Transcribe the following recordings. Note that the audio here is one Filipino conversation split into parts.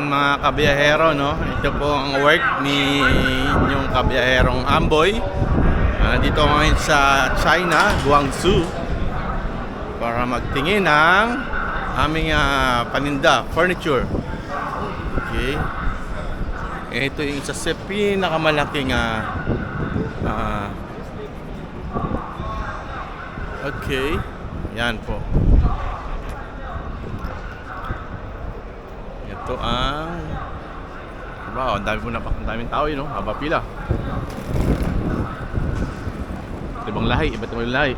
mga kabiyahero, no? Ito po ang work ni yung kabiyaherong Amboy. Dito ngayon sa China, Guangzhou, para magtingin ng aming paninda, furniture. Okay. Ito yung isa sa pinakamalaking okay. Yan po. Ito ang wow, ang daming tao yun, no? Haba pila. Ibang lahi, iba't ibang lahi.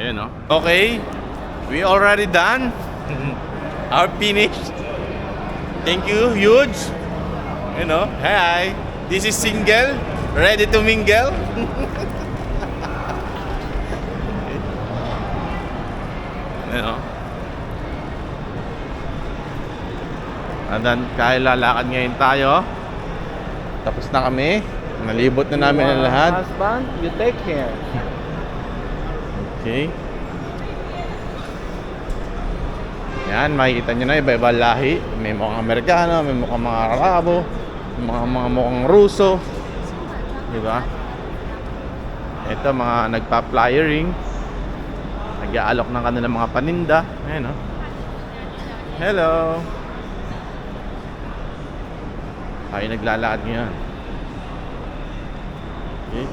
Ayan, no? Okay, we already done. Our finished. Thank you, huge. You know, hi. This is single, ready to mingle. You know. And then, kahit lalakad ngayon tayo, tapos na kami. Nalibot na namin ang lahat. Husband, you take care. Okay. Yan, makikita nyo na iba-iba lahi. May mukhang Amerikano, may mukhang mga Arabo, may mga mukhang Ruso. Diba? Ito, mga nagpa-flyering. Nag-aalok ng kanilang mga paninda. Ayan, no? Hello! Tayo naglalakad ngayon. Okay.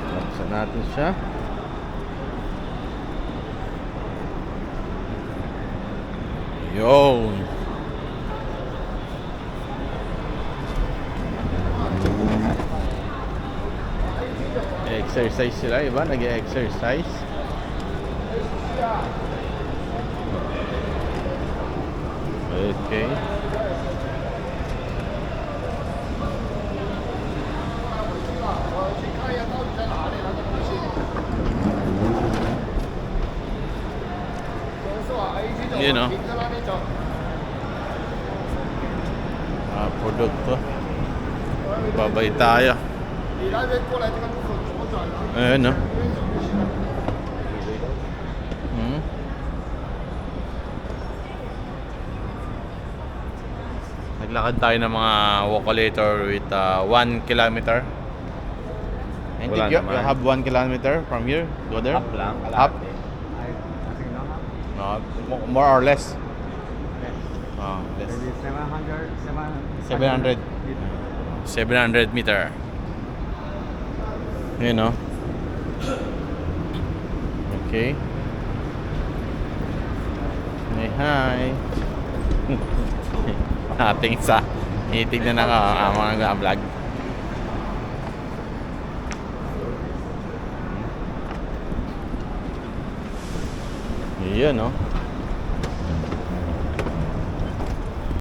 Buksan natin siya. Yun. Exercise sila, iba? Nag-exercise. Okay. You know. Produkto. Babay tayo. Ayan, no? Naglakad tayo ng mga walkulator with 1 kilometer. And Wala you naman. have 1 kilometer from here? Go there? Up lang. Up? No, more or less. Less. Maybe 700. 700 meter. You know. Okay. Hey, hi. Ating isa. Itignan na mga vlog. Yun, no?